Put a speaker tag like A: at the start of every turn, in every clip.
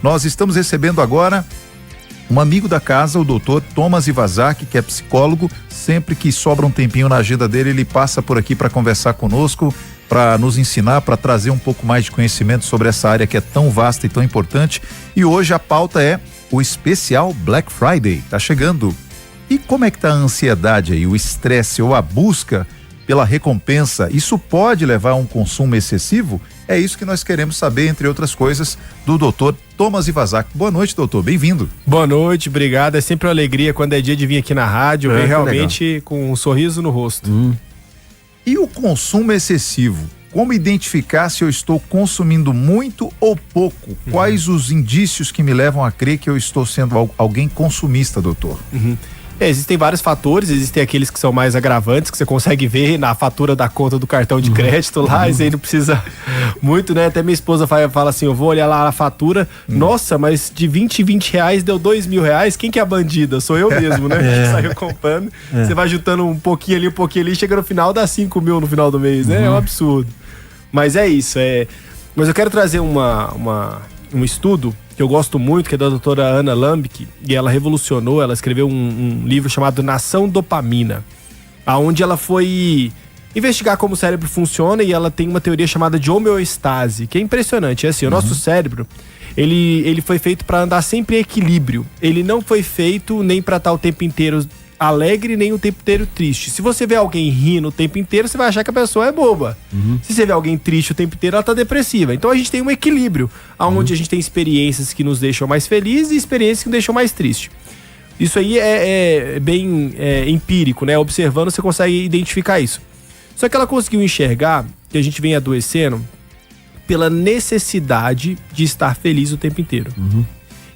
A: Nós estamos recebendo agora um amigo da casa, o doutor Thomas Ivazaki, que é psicólogo. Sempre que sobra um tempinho na agenda dele, ele passa por aqui para conversar conosco, para nos ensinar, para trazer um pouco mais de conhecimento sobre essa área que é tão vasta e tão importante. E hoje a pauta é o especial Black Friday. Tá chegando. E como é que tá a ansiedade aí, o estresse ou a busca pela recompensa? Isso pode levar a um consumo excessivo? É isso que nós queremos saber, entre outras coisas, do doutor Thomas Ivazaki. Boa noite, doutor, bem-vindo.
B: Boa noite, obrigado. É sempre uma alegria quando é dia de vir aqui na rádio, vir realmente legal, com um sorriso no rosto.
A: E o consumo excessivo? Como identificar se eu estou consumindo muito ou pouco? Quais os indícios que me levam a crer que eu estou sendo alguém consumista, doutor?
B: Existem vários fatores, existem aqueles que são mais agravantes, que você consegue ver na fatura da conta do cartão de crédito lá, isso aí não precisa muito, né? Até minha esposa fala assim, eu vou olhar lá a fatura, nossa, mas de 20 em 20 reais deu R$2.000, quem que é a bandida? Sou eu mesmo, né? Que saiu comprando, você vai juntando um pouquinho ali, chega no final, dá 5 mil no final do mês, né? É um absurdo. Mas é isso, mas eu quero trazer um estudo que eu gosto muito, que é da doutora Anna Lambke, e ela revolucionou, ela escreveu um livro chamado Nação Dopamina, aonde ela foi investigar como o cérebro funciona, e ela tem uma teoria chamada de homeostase, que é impressionante. É assim, o nosso cérebro, ele foi feito para andar sempre em equilíbrio, ele não foi feito nem para estar o tempo inteiro alegre, nem o tempo inteiro triste. Se você vê alguém rindo o tempo inteiro, você vai achar que a pessoa é boba. Se você vê alguém triste o tempo inteiro, ela tá depressiva. Então a gente tem um equilíbrio, onde a gente tem experiências que nos deixam mais felizes e experiências que nos deixam mais tristes. Isso aí é bem empírico, né? Observando, você consegue identificar isso. Só que ela conseguiu enxergar que a gente vem adoecendo pela necessidade de estar feliz o tempo inteiro.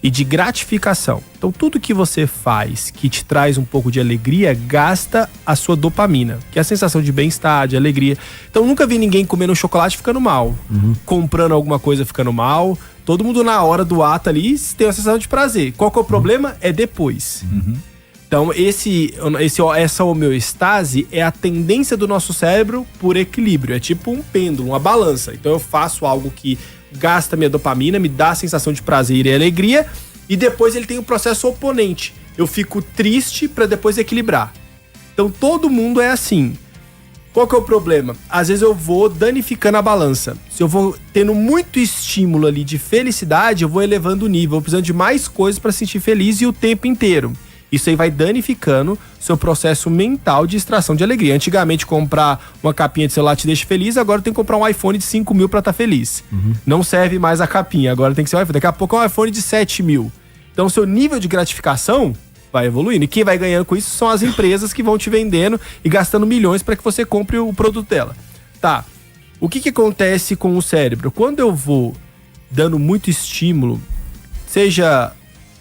B: E de gratificação. Então tudo que você faz que te traz um pouco de alegria, gasta a sua dopamina, que é a sensação de bem-estar, de alegria. Então nunca vi ninguém comendo um chocolate ficando mal, comprando alguma coisa ficando mal. Todo mundo na hora do ato ali tem uma sensação de prazer. Qual que é o problema? É depois. Então essa homeostase é a tendência do nosso cérebro por equilíbrio. É tipo um pêndulo, uma balança. Então eu faço algo que gasta minha dopamina, me dá a sensação de prazer e alegria, e depois ele tem um processo oponente. Eu fico triste para depois equilibrar. Então todo mundo é assim. Qual que é o problema? Às vezes eu vou danificando a balança. Se eu vou tendo muito estímulo ali de felicidade, eu vou elevando o nível, eu vou precisando de mais coisas para sentir feliz e o tempo inteiro. Isso aí vai danificando seu processo mental de extração de alegria. Antigamente, comprar uma capinha de celular te deixa feliz, agora tem que comprar um iPhone de 5 mil pra estar feliz. Não serve mais a capinha, agora tem que ser um iPhone. Daqui a pouco é um iPhone de 7 mil. Então, seu nível de gratificação vai evoluindo. E quem vai ganhando com isso são as empresas que vão te vendendo e gastando milhões para que você compre o produto dela. Tá. O que acontece com o cérebro? Quando eu vou dando muito estímulo, seja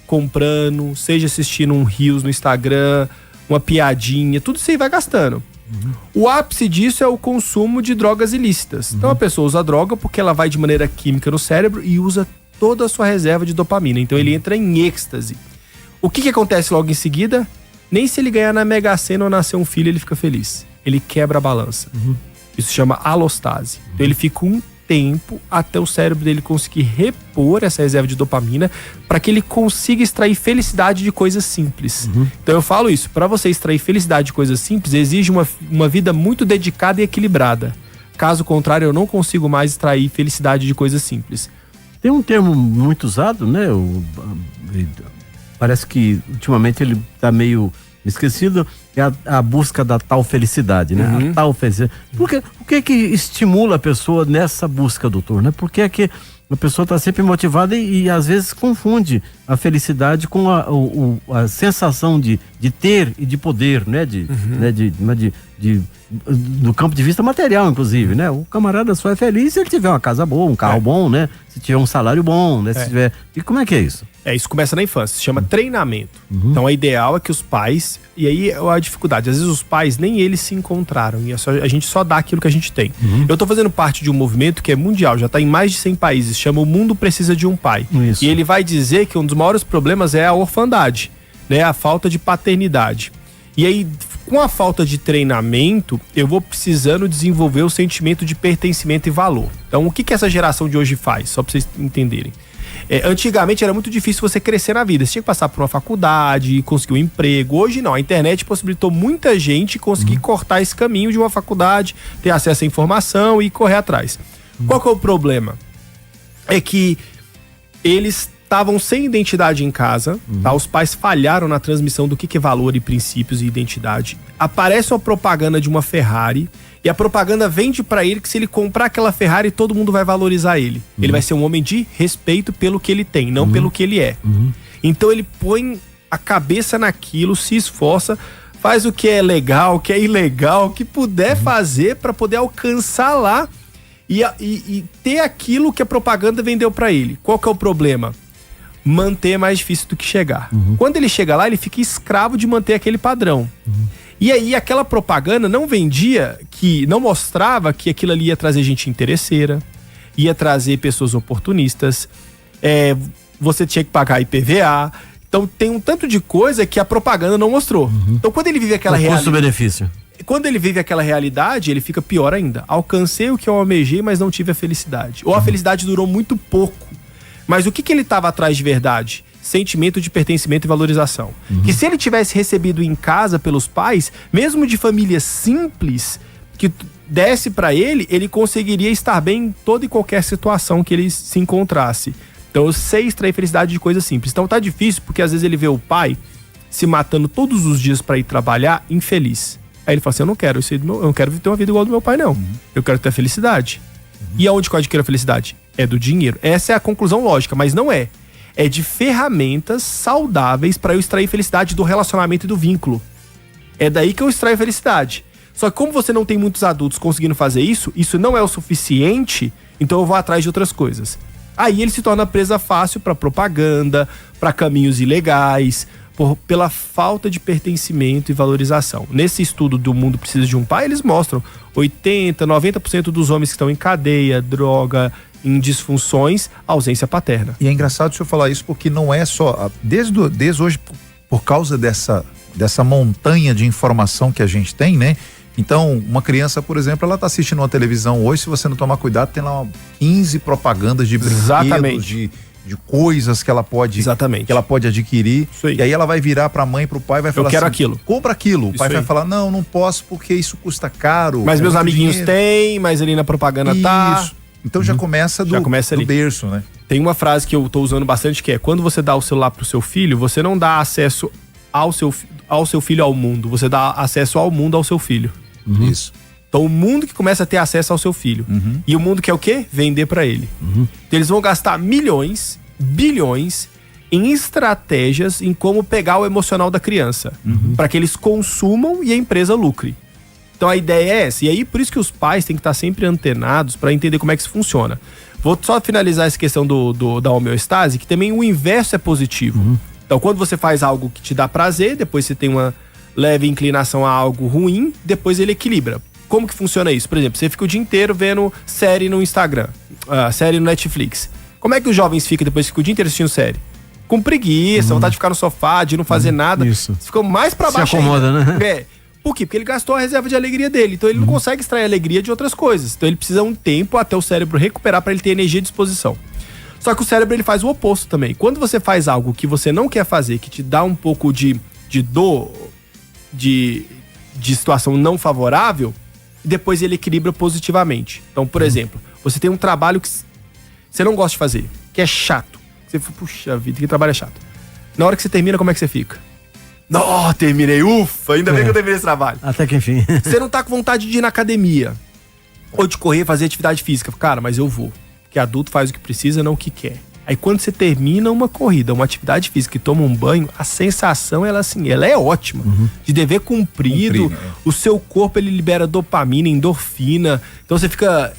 B: comprando, seja assistindo um Reels no Instagram, uma piadinha, tudo isso aí vai gastando. O ápice disso é o consumo de drogas ilícitas. Então a pessoa usa droga porque ela vai de maneira química no cérebro e usa toda a sua reserva de dopamina. Então ele entra em êxtase. O que acontece logo em seguida? Nem se ele ganhar na Mega Sena ou nascer um filho, ele fica feliz. Ele quebra a balança. Isso se chama alostase. Então ele fica um tempo até o cérebro dele conseguir repor essa reserva de dopamina para que ele consiga extrair felicidade de coisas simples. Então eu falo isso, para você extrair felicidade de coisas simples, exige uma vida muito dedicada e equilibrada. Caso contrário, eu não consigo mais extrair felicidade de coisas simples.
C: Tem um termo muito usado, né? Parece que ultimamente ele tá meio esquecido, é a busca da tal felicidade, né? A tal felicidade. O que estimula a pessoa nessa busca, doutor, né? Por que é que a pessoa está sempre motivada e às vezes confunde a felicidade com a sensação de ter e de poder, né? Do campo de vista material, inclusive, né? O camarada só é feliz se ele tiver uma casa boa, um carro bom, né? Se tiver um salário bom, né? Se tiver... E como é que é isso?
B: Isso começa na infância, se chama treinamento. Então, o ideal é que os pais... E aí, a dificuldade, às vezes os pais, nem eles se encontraram. E a gente só dá aquilo que a gente tem. Eu tô fazendo parte de um movimento que é mundial, já tá em mais de 100 países. Chama O Mundo Precisa de um Pai.
C: Isso.
B: E ele vai dizer que um dos maiores problemas é a orfandade, né? A falta de paternidade. E aí, com a falta de treinamento, eu vou precisando desenvolver o sentimento de pertencimento e valor. Então, o que essa geração de hoje faz? Só pra vocês entenderem. Antigamente era muito difícil você crescer na vida. Você tinha que passar por uma faculdade, conseguir um emprego. Hoje não, a internet possibilitou muita gente conseguir cortar esse caminho de uma faculdade, ter acesso à informação e correr atrás. Qual que é o problema? É que eles estavam sem identidade em casa, tá? Os pais falharam na transmissão do que é valor e princípios e identidade. Aparece uma propaganda de uma Ferrari e a propaganda vende pra ele que se ele comprar aquela Ferrari, todo mundo vai valorizar ele. Ele vai ser um homem de respeito pelo que ele tem, não pelo que ele é. Então ele põe a cabeça naquilo, se esforça, faz o que é legal, o que é ilegal, o que puder fazer pra poder alcançar lá e ter aquilo que a propaganda vendeu pra ele. Qual que é o problema? Manter é mais difícil do que chegar. Quando ele chega lá, ele fica escravo de manter aquele padrão. E aí aquela propaganda não vendia, não mostrava que aquilo ali ia trazer gente interesseira, ia trazer pessoas oportunistas, você tinha que pagar IPVA. Então tem um tanto de coisa que a propaganda não mostrou. Então quando ele vive aquela realidade...
C: Custo-benefício.
B: Quando ele vive aquela realidade, ele fica pior ainda. Alcancei o que eu almejei, mas não tive a felicidade. Ou a felicidade durou muito pouco. Mas o que ele estava atrás de verdade? Sentimento de pertencimento e valorização. Que se ele tivesse recebido em casa pelos pais, mesmo de família simples, que desse pra ele, ele conseguiria estar bem em toda e qualquer situação que ele se encontrasse. Então eu sei extrair felicidade de coisas simples. Então tá difícil porque às vezes ele vê o pai se matando todos os dias pra ir trabalhar, infeliz. Aí ele fala assim, eu não quero ter uma vida igual do meu pai, não. Eu quero ter a felicidade. E aonde que eu adquiro a felicidade? É do dinheiro. Essa é a conclusão lógica, mas não é. É de ferramentas saudáveis para eu extrair felicidade do relacionamento e do vínculo. É daí que eu extraio felicidade. Só que como você não tem muitos adultos conseguindo fazer isso não é o suficiente, então eu vou atrás de outras coisas. Aí ele se torna presa fácil para propaganda, para caminhos ilegais, pela falta de pertencimento e valorização. Nesse estudo do Mundo Precisa de um Pai, eles mostram 80%, 90% dos homens que estão em cadeia, droga, em disfunções, ausência paterna.
A: E é engraçado o senhor falar isso porque não é só... Desde hoje, por causa dessa montanha de informação que a gente tem, né? Então, uma criança, por exemplo, ela tá assistindo uma televisão hoje, se você não tomar cuidado, tem lá 15 propagandas de brinquedos, de coisas que ela pode adquirir. E aí ela vai virar pra mãe, pro pai, vai falar
B: eu quero
A: assim,
B: aquilo.
A: Compra aquilo. O pai vai falar, não posso porque isso custa caro.
B: Mas meus amiguinhos têm, mas ali na propaganda tá.
A: Então já começa do berço, né?
B: Tem uma frase que eu tô usando bastante que é, quando você dá o celular pro seu filho, você não dá acesso ao seu filho ao mundo, você dá acesso ao mundo ao seu filho.
A: Isso.
B: Então o mundo que começa a ter acesso ao seu filho. E o mundo quer o quê? Vender pra ele. Então eles vão gastar milhões, bilhões em estratégias em como pegar o emocional da criança, para que eles consumam e a empresa lucre. Então a ideia é essa. E aí por isso que os pais têm que estar sempre antenados para entender como é que isso funciona. Vou só finalizar essa questão da homeostase, que também o inverso é positivo. Então quando você faz algo que te dá prazer, depois você tem uma leve inclinação a algo ruim, depois ele equilibra. Como que funciona isso? Por exemplo, você fica o dia inteiro vendo série no Instagram, série no Netflix. Como é que os jovens ficam depois que ficam o dia inteiro assistindo série? Com preguiça, vontade de ficar no sofá, de não fazer nada.
C: Isso.
B: Ficam mais pra baixo.
C: Se acomoda,
B: ainda.
C: né?
B: Por quê? Porque ele gastou a reserva de alegria dele. Então ele não consegue extrair alegria de outras coisas. Então ele precisa um tempo até o cérebro recuperar para ele ter energia e disposição. Só que o cérebro ele faz o oposto também. Quando você faz algo que você não quer fazer, que te dá um pouco de dor, de situação não favorável, depois ele equilibra positivamente. Então, por exemplo, você tem um trabalho que você não gosta de fazer, que é chato. Você fala, puxa vida, que trabalho é chato. Na hora que você termina, como é que você fica? Não, terminei, ufa, ainda bem que eu terminei esse trabalho.
C: Até que enfim.
B: Você não tá com vontade de ir na academia, ou de correr, fazer atividade física. Cara, mas eu vou. Porque adulto faz o que precisa, não o que quer. Aí quando você termina uma corrida, uma atividade física e toma um banho, a sensação, ela é ótima. De dever cumprido, o seu corpo ele libera dopamina, endorfina. Então você fica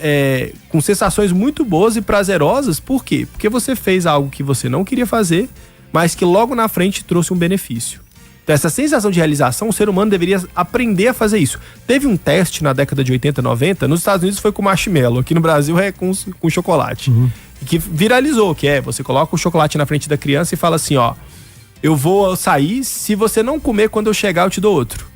B: com sensações muito boas e prazerosas. Por quê? Porque você fez algo que você não queria fazer, mas que logo na frente trouxe um benefício. Então essa sensação de realização, o ser humano deveria aprender a fazer isso. Teve um teste na década de 80, 90, nos Estados Unidos foi com marshmallow, aqui no Brasil é com chocolate. Que viralizou, que você coloca o chocolate na frente da criança e fala assim, ó, eu vou sair, se você não comer, quando eu chegar eu te dou outro.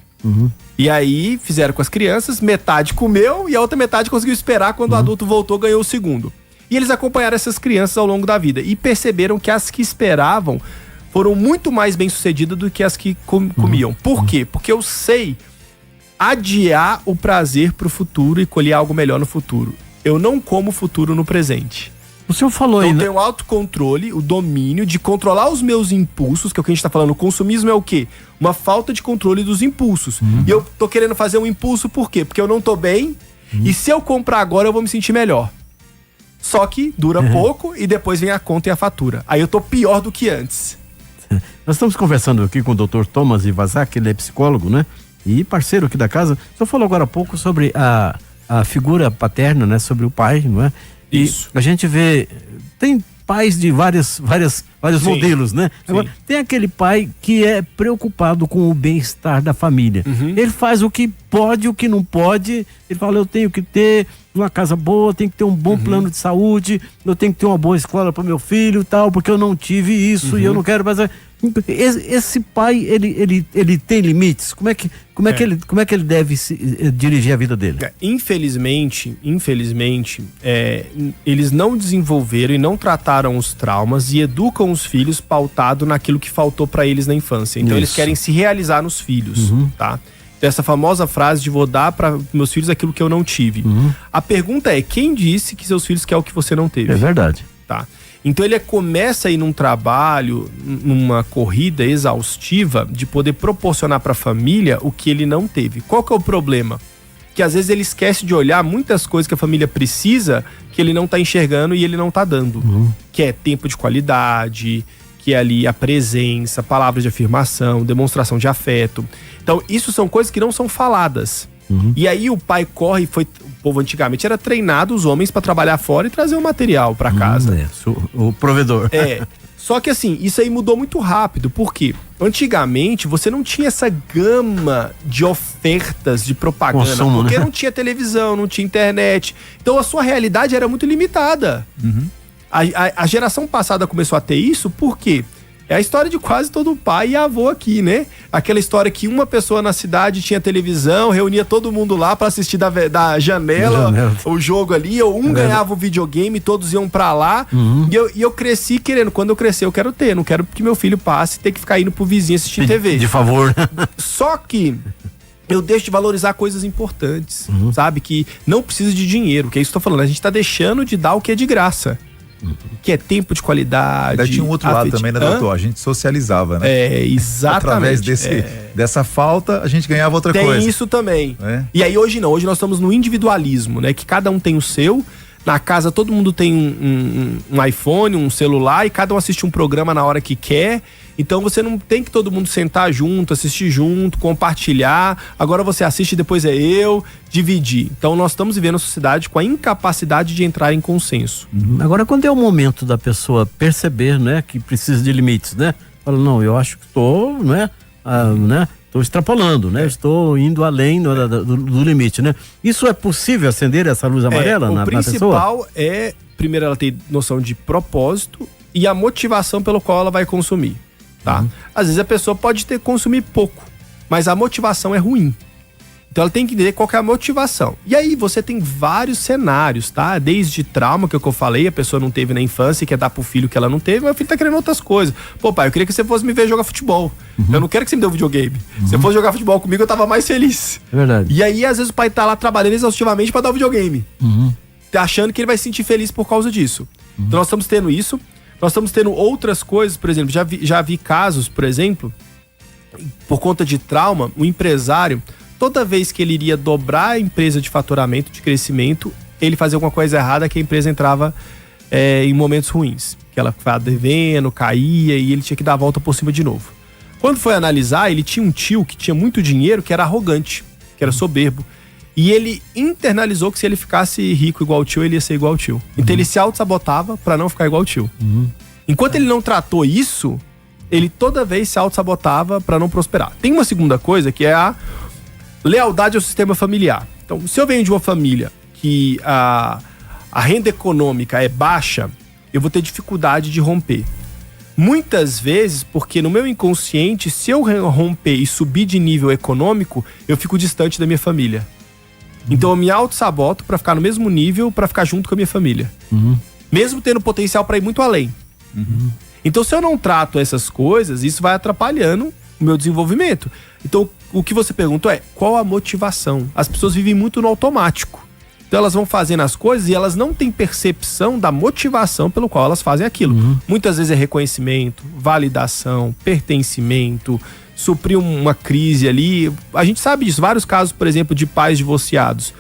B: E aí fizeram com as crianças, metade comeu e a outra metade conseguiu esperar, quando o adulto voltou, ganhou o segundo. E eles acompanharam essas crianças ao longo da vida e perceberam que as que esperavam foram muito mais bem-sucedidas do que as que comiam. Por quê? Porque eu sei adiar o prazer pro futuro e colher algo melhor no futuro. Eu não como o futuro no presente.
C: O senhor falou
B: Então
C: aí,
B: eu
C: né?
B: tenho o autocontrole, o domínio de controlar os meus impulsos, que é o que a gente tá falando. O consumismo é o quê? Uma falta de controle dos impulsos. E eu tô querendo fazer um impulso por quê? Porque eu não tô bem e se eu comprar agora eu vou me sentir melhor. Só que dura pouco e depois vem a conta e a fatura. Aí eu tô pior do que antes.
C: Nós estamos conversando aqui com o Dr. Thomas Ivazak, ele é psicólogo, né? E parceiro aqui da casa. O senhor falou agora há pouco sobre a figura paterna, né? Sobre o pai, não é? E
B: Isso.
C: a gente vê, tem pais de vários
B: Sim.
C: modelos, né? Agora, tem aquele pai que é preocupado com o bem-estar da família. Ele faz o que pode, o que não pode. Ele fala, eu tenho que ter uma casa boa, tenho que ter um bom plano de saúde, eu tenho que ter uma boa escola para meu filho e tal, porque eu não tive isso e eu não quero mais. Esse pai, ele tem limites? Como é que ele deve dirigir a vida dele?
B: Infelizmente, eles não desenvolveram e não trataram os traumas e educam os filhos pautado naquilo que faltou pra eles na infância. Então eles
C: Isso.
B: querem se realizar nos filhos, tá? Então, essa famosa frase de vou dar para meus filhos aquilo que eu não tive. A pergunta é, quem disse que seus filhos querem o que você não teve?
C: É verdade.
B: Tá? Então ele começa a ir num trabalho, numa corrida exaustiva de poder proporcionar para a família o que ele não teve. Qual que é o problema? Que às vezes ele esquece de olhar muitas coisas que a família precisa que ele não tá enxergando e ele não tá dando. Que é tempo de qualidade, que é ali a presença, palavras de afirmação, demonstração de afeto. Então isso são coisas que não são faladas. E aí o pai corre, o povo antigamente era treinado os homens para trabalhar fora e trazer o material para casa.
C: O provedor.
B: Só que assim, isso aí mudou muito rápido, porque antigamente você não tinha essa gama de ofertas de propaganda,
C: Consumo,
B: porque
C: né?
B: não tinha televisão, não tinha internet. Então a sua realidade era muito limitada. A geração passada começou a ter isso, por quê? É a história de quase todo pai e avô aqui, né? Aquela história que uma pessoa na cidade tinha televisão, reunia todo mundo lá pra assistir da janela o jogo ali, ou ganhava o videogame, todos iam pra lá. E eu cresci querendo, quando eu crescer eu quero ter, não quero que meu filho passe e ter que ficar indo pro vizinho assistir TV.
C: De favor.
B: Só que eu deixo de valorizar coisas importantes, sabe? Que não precisa de dinheiro, que é isso que eu tô falando. A gente tá deixando de dar o que é de graça. Que é tempo de qualidade.
A: Daí tinha um outro lado também, né, doutor? A gente socializava, né?
B: Exatamente.
A: Através dessa falta, a gente ganhava outra coisa.
B: Tem isso também.
A: É.
B: E aí hoje não, hoje nós estamos no individualismo, né? Que cada um tem o seu. Na casa todo mundo tem um iPhone, um celular e cada um assiste um programa na hora que quer. Então você não tem que todo mundo sentar junto, assistir junto, compartilhar. Agora você assiste, depois é eu, dividir. Então nós estamos vivendo a sociedade com a incapacidade de entrar em consenso.
C: Agora, quando é o momento da pessoa perceber, né, que precisa de limites, né? Fala, não, eu acho que estou, né? Estou extrapolando, né? Estou indo além do limite, né? Isso é possível acender essa luz amarela na pessoa? O
B: principal é, primeiro, ela ter noção de propósito e a motivação pelo qual ela vai consumir, tá? Às vezes a pessoa pode consumir pouco, mas a motivação é ruim. Então ela tem que entender qual que é a motivação. E aí você tem vários cenários, tá? Desde trauma, que é o que eu falei, a pessoa não teve na infância e quer dar pro filho que ela não teve, mas o filho tá querendo outras coisas. Pô, pai, eu queria que você fosse me ver jogar futebol. Eu não quero que você me dê um videogame. Se você fosse jogar futebol comigo, eu tava mais feliz.
C: É verdade.
B: E aí, às vezes, o pai tá lá trabalhando exaustivamente pra dar o videogame. Tá achando que ele vai se sentir feliz por causa disso. Então nós estamos tendo isso. Nós estamos tendo outras coisas, por exemplo, já vi casos, por exemplo, por conta de trauma, o empresário, toda vez que ele iria dobrar a empresa de faturamento, de crescimento, ele fazia alguma coisa errada que a empresa entrava em momentos ruins. Que ela ficava devendo, caía e ele tinha que dar a volta por cima de novo. Quando foi analisar, ele tinha um tio que tinha muito dinheiro, que era arrogante, que era soberbo. E ele internalizou que se ele ficasse rico igual o tio, ele ia ser igual ao tio. Então ele se auto-sabotava pra não ficar igual ao tio. Enquanto ele não tratou isso, ele toda vez se auto-sabotava pra não prosperar. Tem uma segunda coisa que é a lealdade ao sistema familiar. Então, se eu venho de uma família que a renda econômica é baixa, eu vou ter dificuldade de romper. Muitas vezes, porque no meu inconsciente, se eu romper e subir de nível econômico, eu fico distante da minha família. Então eu me auto-saboto pra ficar no mesmo nível, pra ficar junto com a minha família. mesmo tendo potencial para ir muito além. Então, se eu não trato essas coisas, isso vai atrapalhando o meu desenvolvimento. Então, o que você perguntou é, qual a motivação? As pessoas vivem muito no automático. Então, elas vão fazendo as coisas e elas não têm percepção da motivação pelo qual elas fazem aquilo. Muitas vezes é reconhecimento, validação, pertencimento, suprir uma crise ali. A gente sabe disso, vários casos, por exemplo, de pais divorciados.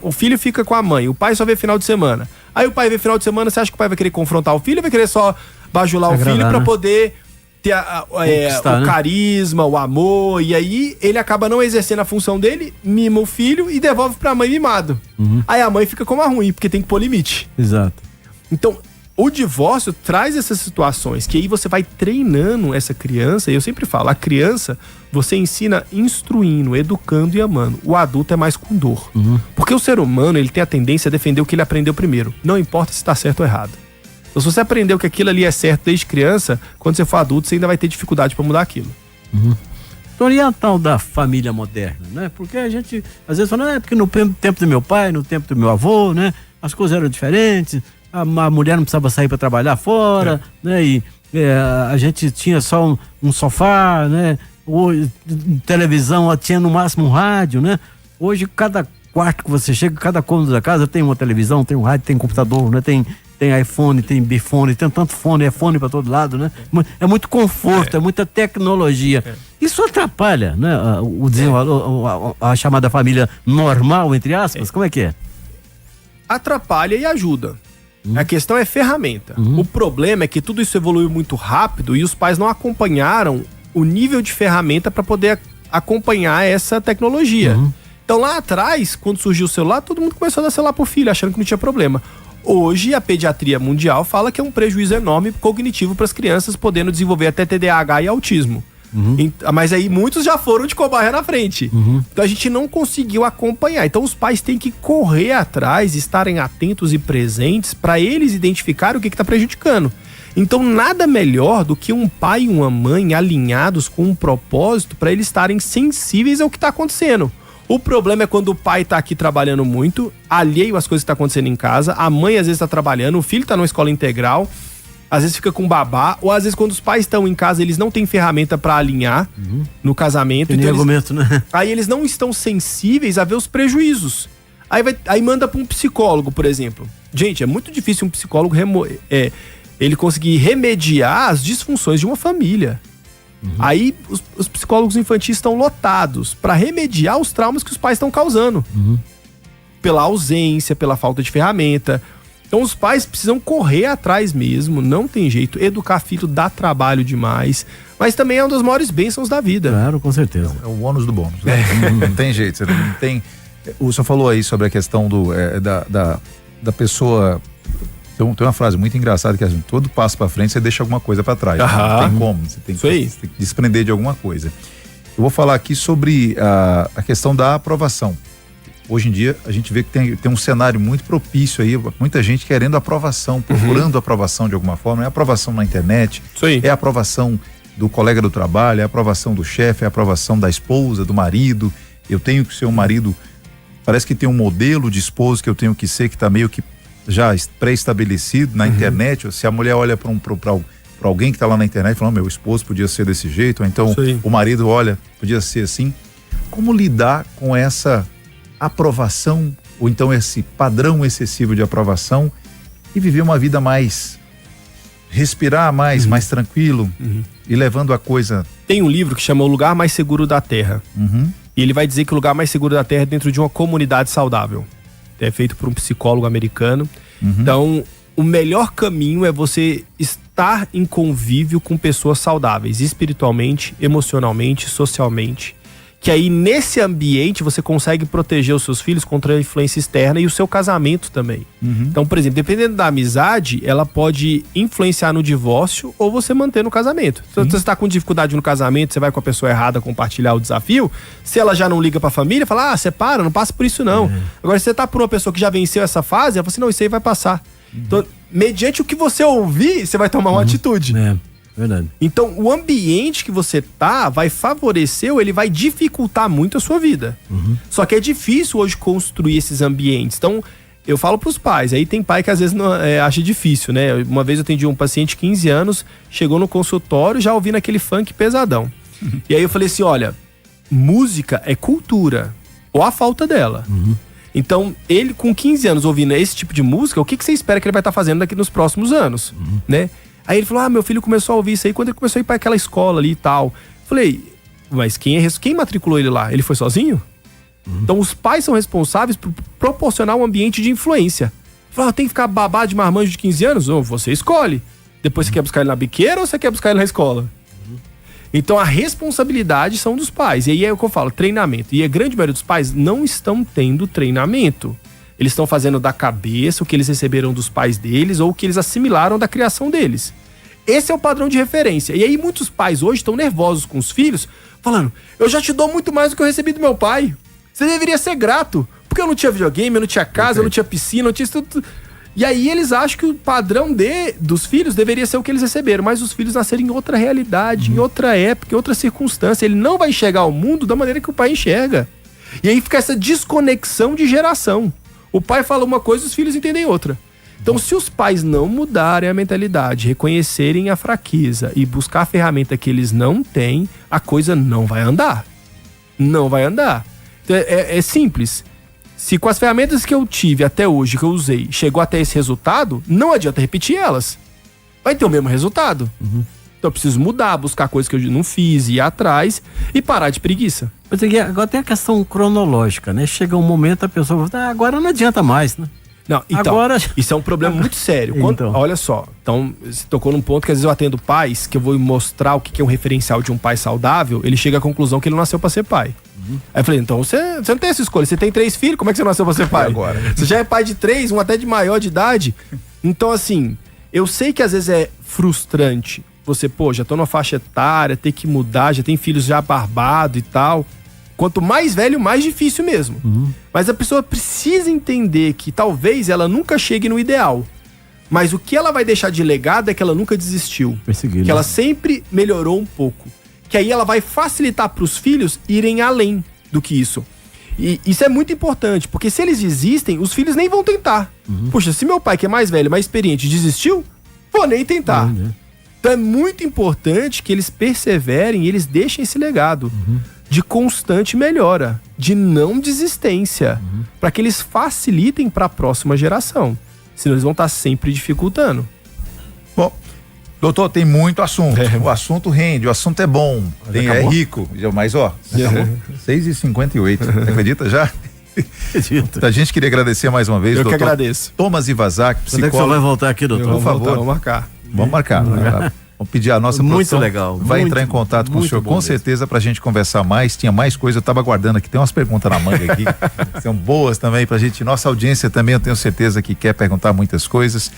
B: O filho fica com a mãe, o pai só vê final de semana. Aí o pai vê final de semana, você acha que o pai vai querer confrontar o filho ou vai querer só bajular o filho pra poder ter o carisma, o amor, e aí ele acaba não exercendo a função dele, mima o filho e devolve pra mãe mimado. Aí a mãe fica como a ruim, porque tem que pôr limite.
C: Exato.
B: Então, o divórcio traz essas situações, que aí você vai treinando essa criança, e eu sempre falo, a criança, você ensina instruindo, educando e amando. O adulto é mais com dor. Porque o ser humano, ele tem a tendência a defender o que ele aprendeu primeiro. Não importa se tá certo ou errado. Então, se você aprendeu que aquilo ali é certo desde criança, quando você for adulto, você ainda vai ter dificuldade para mudar aquilo.
C: Então, e a tal da família moderna, né? Porque a gente, às vezes, fala, porque no tempo do meu pai, no tempo do meu avô, né? As coisas eram diferentes, a mulher não precisava sair para trabalhar fora, né? E a gente tinha só um sofá, né? Hoje, televisão, tinha no máximo um rádio, né? Hoje, cada quarto que você chega, cada cômodo da casa tem uma televisão, tem um rádio, tem computador, né? Tem iPhone, tem bifone, tem tanto fone, é fone para todo lado, né? É muito conforto, é muita tecnologia. Isso atrapalha, né? O a chamada família normal, entre aspas, como é que é?
B: Atrapalha e ajuda. A questão é ferramenta. O problema é que tudo isso evoluiu muito rápido e os pais não acompanharam o nível de ferramenta para poder acompanhar essa tecnologia. Então lá atrás, quando surgiu o celular, todo mundo começou a dar celular pro filho, achando que não tinha problema. Hoje, a pediatria mundial fala que é um prejuízo enorme cognitivo para as crianças, podendo desenvolver até TDAH e autismo. Mas aí muitos já foram de cobaia na frente. Então a gente não conseguiu acompanhar. Então os pais têm que correr atrás, estarem atentos e presentes para eles identificarem o que está prejudicando. Então nada melhor do que um pai e uma mãe alinhados com um propósito para eles estarem sensíveis ao que está acontecendo. O problema é quando o pai tá aqui trabalhando muito, alheio às coisas que tá acontecendo em casa, a mãe às vezes tá trabalhando, o filho tá numa escola integral, às vezes fica com babá, ou às vezes quando os pais estão em casa, eles não têm ferramenta pra alinhar no casamento.
C: Tem
B: então
C: argumento, né?
B: Aí eles não estão sensíveis a ver os prejuízos. Aí manda pra um psicólogo, por exemplo. Gente, é muito difícil um psicólogo ele conseguir remediar as disfunções de uma família. Aí os psicólogos infantis estão lotados para remediar os traumas que os pais estão causando. Pela ausência, pela falta de ferramenta. Então os pais precisam correr atrás mesmo, não tem jeito. Educar filho dá trabalho demais, mas também é uma das maiores bênçãos da vida.
C: Claro, com certeza.
A: É o ônus do bônus, né? Não tem jeito, você não tem... O senhor falou aí sobre a questão da pessoa... Tem uma frase muito engraçada que assim, todo passo para frente você deixa alguma coisa para trás. Não tem como, você tem que desprender de alguma coisa. Eu vou falar aqui sobre a questão da aprovação. Hoje em dia a gente vê que tem um cenário muito propício aí, muita gente querendo aprovação, procurando aprovação de alguma forma. É aprovação na internet, é aprovação do colega do trabalho, é aprovação do chefe, é aprovação da esposa, do marido. Eu tenho que ser um marido, parece que tem um modelo de esposo que eu tenho que ser, que está meio que já pré-estabelecido na internet. Ou se a mulher olha para alguém que está lá na internet e fala, meu esposo podia ser desse jeito, ou então o marido olha, podia ser assim. Como lidar com essa aprovação, ou então esse padrão excessivo de aprovação e viver uma vida mais, respirar mais tranquilo e levando a coisa...
B: Tem um livro que chama O Lugar Mais Seguro da Terra. E ele vai dizer que o lugar mais seguro da Terra é dentro de uma comunidade saudável. É feito por um psicólogo americano. Então, o melhor caminho é você estar em convívio com pessoas saudáveis, espiritualmente, emocionalmente, socialmente. Que aí, nesse ambiente, você consegue proteger os seus filhos contra a influência externa e o seu casamento também. Então, por exemplo, dependendo da amizade, ela pode influenciar no divórcio ou você manter no casamento. Se você está com dificuldade no casamento, você vai com a pessoa errada compartilhar o desafio, se ela já não liga pra família, fala, separa, não passa por isso não. Agora, se você tá por uma pessoa que já venceu essa fase, ela fala assim, não, isso aí vai passar. Então, mediante o que você ouvir, você vai tomar uma atitude.
C: Verdade.
B: Então, o ambiente que você tá vai favorecer ou ele vai dificultar muito a sua vida. Só que é difícil hoje construir esses ambientes. Então, eu falo pros pais, aí tem pai que às vezes não, acha difícil, né? Uma vez eu atendi um paciente de 15 anos, chegou no consultório já ouvindo aquele funk pesadão. E aí eu falei assim, olha, música é cultura, ou a falta dela. Então, ele com 15 anos ouvindo esse tipo de música, o que você espera que ele vai estar fazendo daqui nos próximos anos, né? Aí ele falou, meu filho começou a ouvir isso aí quando ele começou a ir para aquela escola ali e tal. Falei, mas quem matriculou ele lá? Ele foi sozinho? Então os pais são responsáveis por proporcionar um ambiente de influência. Fala, tem que ficar babado de marmanjo de 15 anos? Ou você escolhe. Depois você quer buscar ele na biqueira ou você quer buscar ele na escola? Então a responsabilidade são dos pais. E aí é o que eu falo, treinamento. E a grande maioria dos pais não estão tendo treinamento. Eles estão fazendo da cabeça o que eles receberam dos pais deles ou o que eles assimilaram da criação deles. Esse é o padrão de referência. E aí muitos pais hoje estão nervosos com os filhos, falando, eu já te dou muito mais do que eu recebi do meu pai. Você deveria ser grato, porque eu não tinha videogame, eu não tinha casa, eu não tinha piscina, eu não tinha tudo. E aí eles acham que o padrão dos filhos deveria ser o que eles receberam, mas os filhos nasceram em outra realidade, em outra época, em outra circunstância. Ele não vai enxergar o mundo da maneira que o pai enxerga. E aí fica essa desconexão de geração. O pai fala uma coisa, os filhos entendem outra. Então, se os pais não mudarem a mentalidade, reconhecerem a fraqueza e buscar a ferramenta que eles não têm, a coisa não vai andar. Não vai andar. Então, é simples. Se com as ferramentas que eu tive até hoje, que eu usei, chegou até esse resultado, não adianta repetir elas. Vai ter o mesmo resultado. Então eu preciso mudar, buscar coisas que eu não fiz, ir atrás e parar de preguiça.
C: Mas agora tem a questão cronológica, né? Chega um momento a pessoa fala, agora não adianta mais, né?
B: Não, então, agora... isso é um problema muito sério.
C: Então.
B: Olha só, então você tocou num ponto que às vezes eu atendo pais, que eu vou mostrar o que é um referencial de um pai saudável, ele chega à conclusão que ele não nasceu pra ser pai. Aí eu falei, então você não tem essa escolha, você tem 3 filhos, como é que você nasceu pra ser pai?
A: Agora.
B: Você já é pai de 3, um até de maior de idade. Então assim, eu sei que às vezes é frustrante você, já tô numa faixa etária, ter que mudar, já tem filhos já barbado e tal. Quanto mais velho, mais difícil mesmo. Mas a pessoa precisa entender que talvez ela nunca chegue no ideal. Mas o que ela vai deixar de legado é que ela nunca desistiu.
C: Perseguindo.
B: Que ela sempre melhorou um pouco. Que aí ela vai facilitar para os filhos irem além do que isso. E isso é muito importante, porque se eles desistem, os filhos nem vão tentar. Poxa, se meu pai, que é mais velho, mais experiente, desistiu, vou nem tentar. Então é muito importante que eles perseverem e eles deixem esse legado de constante melhora, de não desistência, para que eles facilitem para a próxima geração. Senão eles vão estar sempre dificultando.
A: Bom, doutor, tem muito assunto. O assunto rende, o assunto é bom, é rico. Mas, 6h58, você acredita já?
C: Acredito.
A: A gente queria agradecer mais uma vez,
B: Eu
A: doutor.
B: que agradeço.
A: Thomas Ivazak,
C: Quando é que você vai voltar aqui, doutor?
A: Por favor.
B: Vamos marcar.
A: Vamos marcar. Vamos pedir a nossa
C: Muito
A: produção.
C: legal.
A: Vai
C: Muito,
A: entrar em contato com o senhor, com
C: mesmo.
A: certeza, pra gente conversar mais. Tinha mais coisa, eu tava aguardando aqui. Tem umas perguntas na manga aqui. São boas também pra gente. Nossa audiência também, eu tenho certeza que quer perguntar muitas coisas.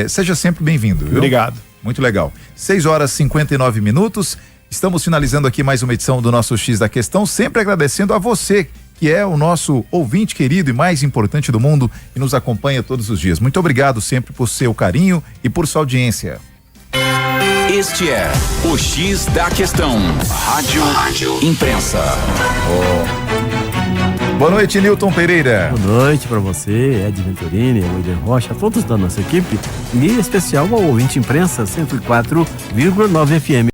A: Seja sempre bem-vindo, viu?
B: Obrigado.
A: Muito legal. 6h59. Estamos finalizando aqui mais uma edição do nosso X da Questão, sempre agradecendo a você, que é o nosso ouvinte querido e mais importante do mundo e nos acompanha todos os dias. Muito obrigado sempre por seu carinho e por sua audiência.
D: Este é o X da Questão. Rádio Imprensa.
A: Boa noite, Nilton Pereira.
C: Boa noite para você, Ed Venturini, William Rocha, todos da nossa equipe, e em especial ao ouvinte imprensa 104,9 FM.